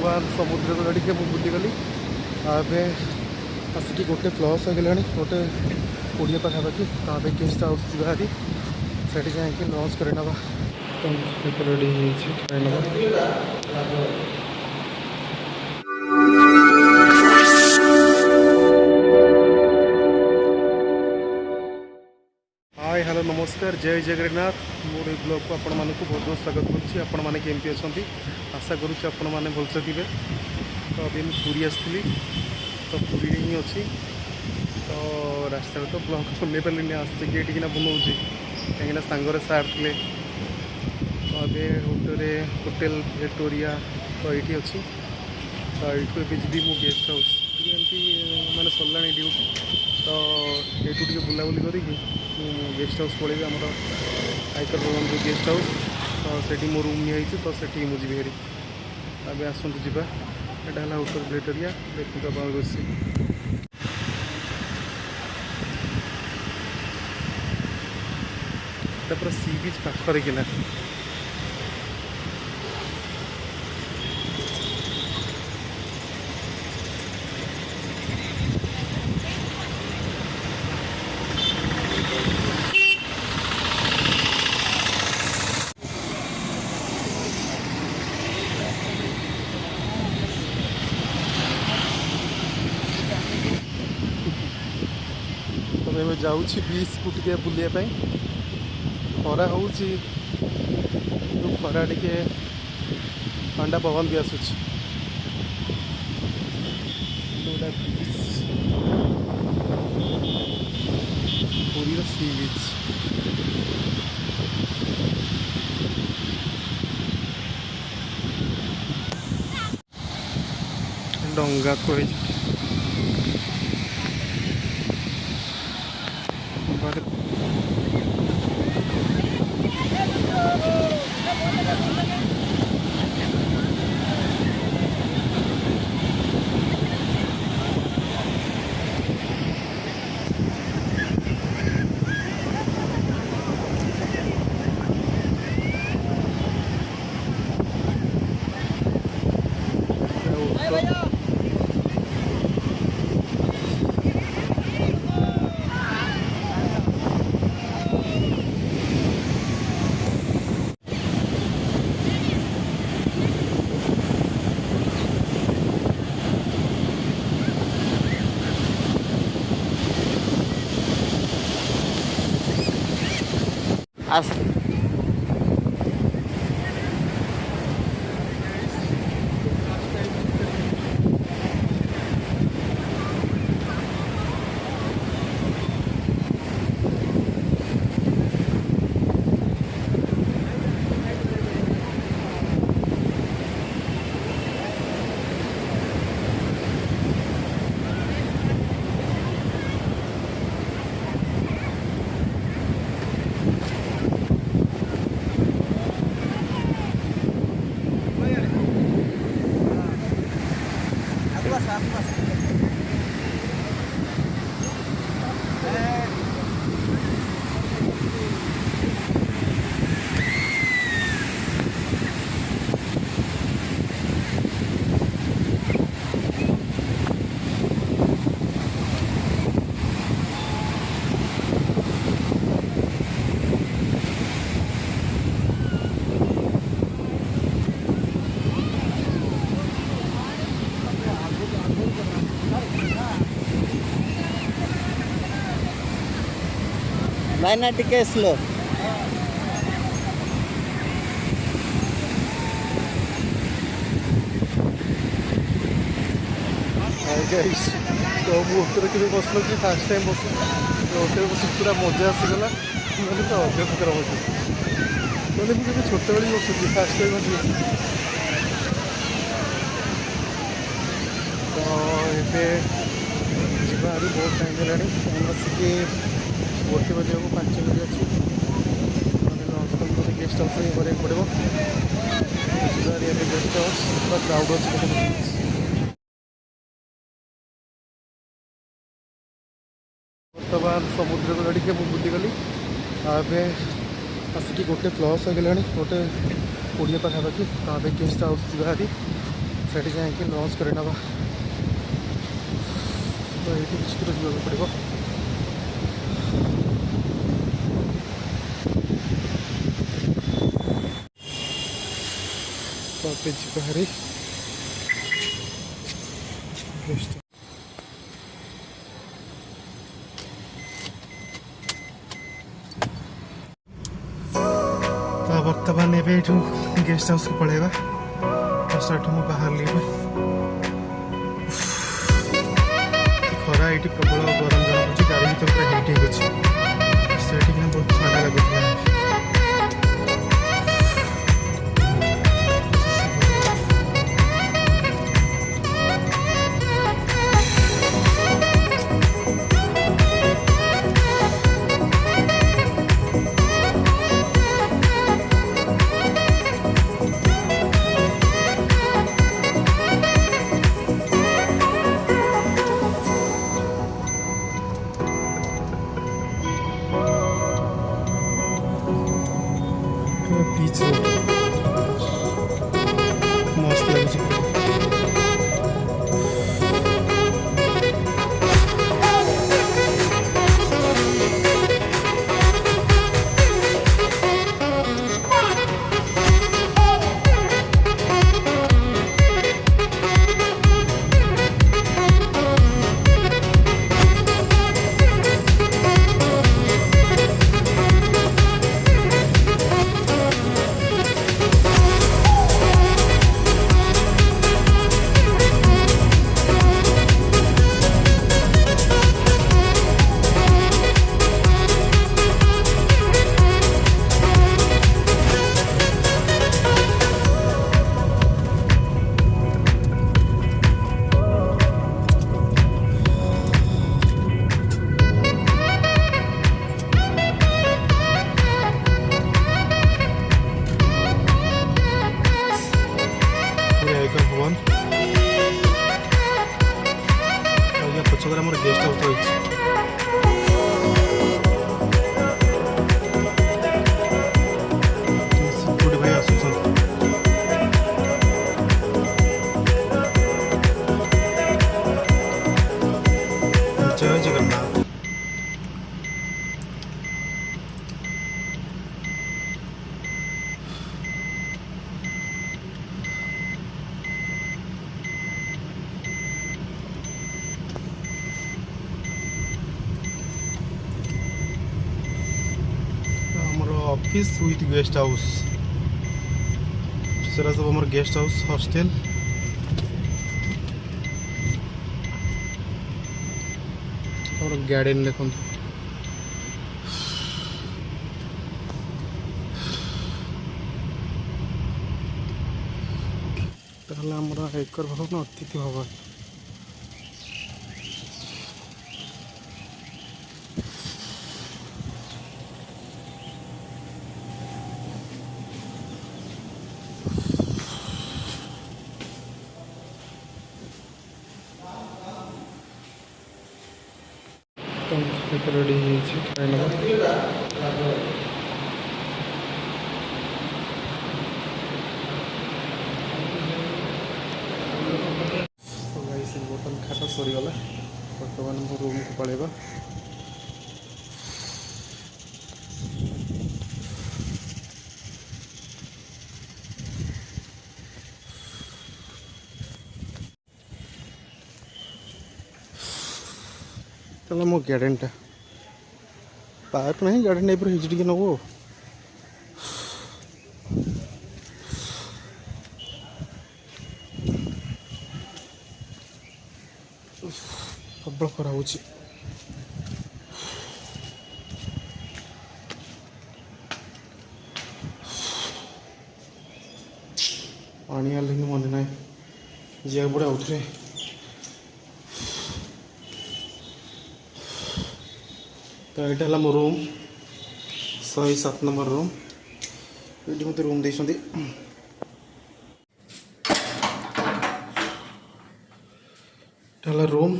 बर्तमान समुद्र को टे बुलीगली आए आसिक गोटे प्लस हो गला गोटे 20 पाखापाखि तो गेस्ट हाउस जारी से जाकि लंच कर रेडी हाय हेलो नमस्कार जय जगन्नाथ मोर ये ब्लॉग को आपण मानक बहुत बहुत स्वागत करुँच आपण मैंने केमती अच्छा आशा करुँच आपण मैंने भलसे थे। तो अभी मुझे पूरी आसती तो पूरी ही अच्छी तो रास्ता तो ब्लॉग बन पारे आसिक बनाऊँगी कहीं सांगरे सार थे तो अभी होटेल विक्टोरिया तो ये अच्छी तो ये जी मो गेस्ट हाउस एमती मैंने सरला ड्यूटी तो ये बुलाबुली करके गेस्ट हाउस पड़े आमर आयकर भवन जो गेस्ट हाउस तो सेठी मो रूम नहीं तो सेठी मुझे हेरी अभी आसतु जावा यहाँ है होटेल विक्टोरिया देखते आप रोसी पूरा सी बीच पाखरे किना तो जाऊँ बीच को टे बुलायापी खरा हो खरा टे ठंडा पवन भी आसूँ पूरी सी बीच डंगा तो लाइन टिके स्लो तो होटेल के बस नी फास्ट टाइम बस होटेल बस पूरा मजा आसीगला मैंने तो अभ्यास कर मैंने मुझे छोट बड़ी बसुची फास्ट टाइम बस तो ये जावार बहुत टाइम है आसिक गोटे बजे को 5 बजे अच्छी लंच गेस्ट हाउस ये कराया पड़ो गेस्ट हाउस पूरा क्राउड अच्छे बर्तमान समुद्र को टे बुलीगली आए आसिक गोटे प्लस हो गला गोटे 20 पाखापाखि तो गेस्ट हाउस जारी ସେଠି ଯାଇକି ଲଞ୍ଚ କରି ନେବା। ତ ଏଇଠି କିଛି ଦୂର ଯିବାକୁ ପଡ଼ିବ। ତ ଏବେ ଯିବା ହାରି ତ ବର୍ତ୍ତମାନ ଏବେ ଏଇଠୁ ଗେଷ୍ଟ ହାଉସ୍କୁ ପଳେଇବା। ତ ସେଠୁ ମୁଁ ବାହାରିଲି ଏବେ। ଖରା ଏଇଠି ପ୍ରବଳ ଗରମ ଜଣାପଡ଼ୁଛି। ଗାଡ଼ି ଭିତରେ ପୁରା ହିଟ୍ ହେଇକି ଅଛି। ସେଠିକିନା ବହୁତ ଥଣ୍ଡା ଲାଗୁଥିଲା। बीच रोड मस्त लाଗୁଛି। ଭୁବନ ଆଜ୍ଞା ପଛକରେ ଆମର ଗେଷ୍ଟ ହାଉସ୍ ରହିଛି। ସିକ୍ୟୁରିଟି ଭାଇ ଆସୁଛନ୍ତି। ଜୟ Jagannath. Office with guest house सेरा सब हमारे गेस्ट हाउस हॉस्टेल। और गार्डन देखो एकर भवन अतिथि भवन। रेडी ट्रेन बर्तमान खाता सरीगला। बर्तमान मो रूम को पलैबा। चलो मो गार्डन टा पार्क नहीं गार्डन टाइप टे नब प्रबल खरा हो पानी आल मन ना जा पड़े आउे। तो यहाँ है मो रूम 107 नंबर रूम। ये मत रूम दे रूम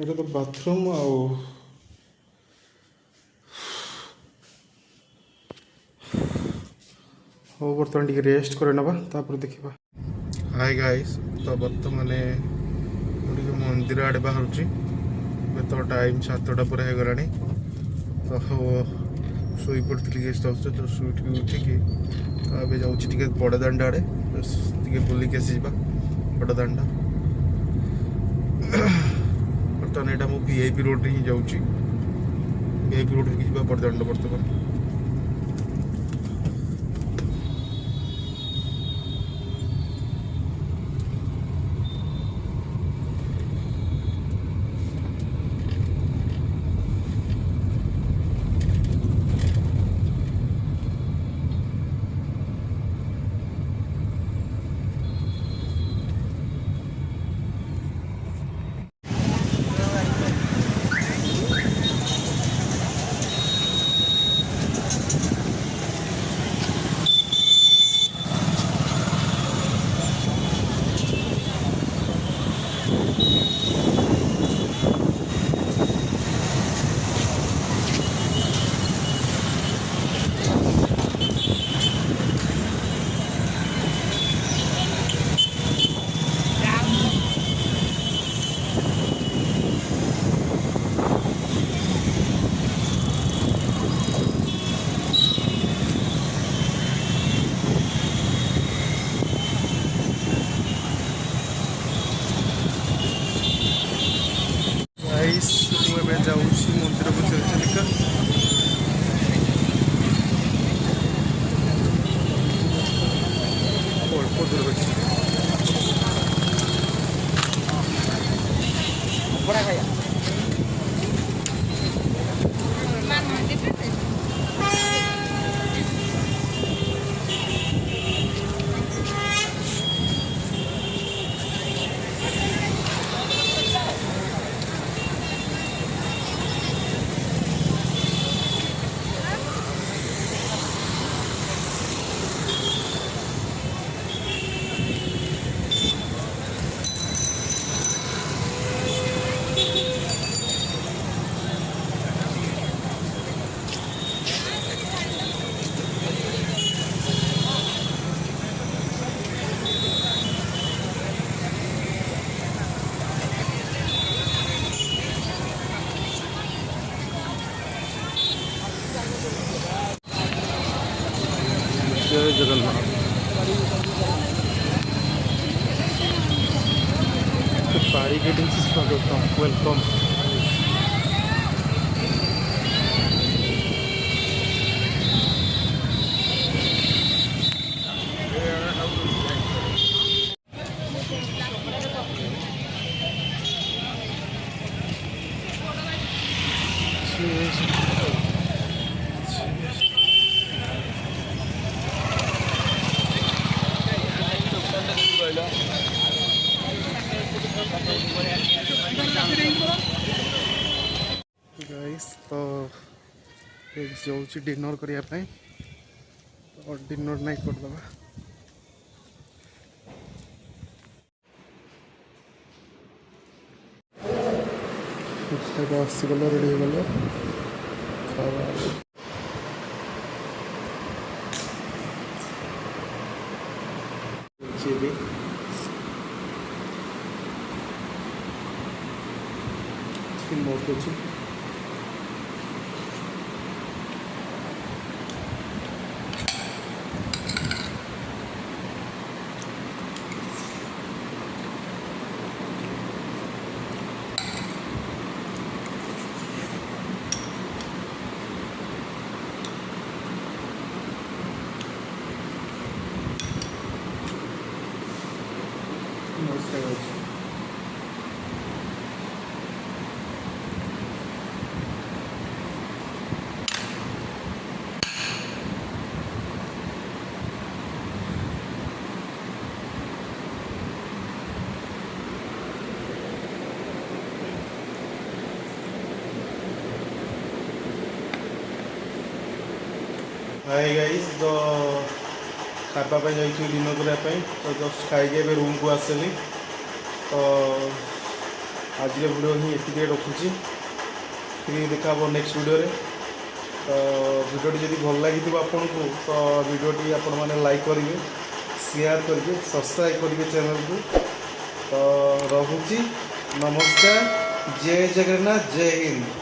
ଏଇଟା ତ ବାଥରୁମ୍ ଆଉ ହଉ ବର୍ତ୍ତମାନ ଟିକେ ରେଷ୍ଟ କରି ନେବା ତାପରେ ଦେଖିବା। ହାଇ ଗାଇସ୍, ତ ବର୍ତ୍ତମାନେ ମୁଁ ଟିକେ ମନ୍ଦିର ଆଡ଼େ ବାହାରୁଛି। ଏବେ ତ ଟାଇମ୍ 7ଟା ପରେ ହେଇଗଲାଣି। ତ ଶୋଇପଡ଼ିଥିଲି ଗେଷ୍ଟ ହାଉସ୍ରେ, ତ ଶୋଇକି ଉଠିକି ତ ଏବେ ଯାଉଛି ଟିକେ ବଡ଼ଦାଣ୍ଡ ଆଡ଼େ ଟିକେ ବୁଲିକି ଆସିଯିବା। ବଡ଼ଦାଣ୍ଡ ବର୍ତ୍ତମାନ ଏଇଟା ମୁଁ VIP ରୋଡ଼ରେ ହିଁ ଯାଉଛି। VIP ରୋଡ଼ ହେଇକି ଯିବା ବଡ଼ଦାଣ୍ଡ ବର୍ତ୍ତମାନ। ଗାଇସ୍, ମୁଁ ଏବେ ଯାଉଛି ମନ୍ଦିରକୁ ଚିଲିକା। ଅଳ୍ପ ଦୂର ଅଛି। ଜୟ Jagannath. Barricading is welcome. Welcome. Guys, तो जाऊँ डिनर करने, तो डिनर नहीं करदे। आसीगल रेडी हो गल खावा। मस्त अच्छी मस्त है। हाय गाइस, तो खावाई जाइए डिनर करने, तो जस्ट खाई रूम को आसली। तो आज वीडियो ही ये रखुची फिर देखा नेक्स्ट वीडियो तो वीडियो जब भल लगी आपन को तो वीडियो आपण मैंने लाइक करेंगे शेयर करेंगे सब्सक्राइब करेंगे चैनल को तो रखुची नमस्कार जय जगन्नाथ जय हिंद।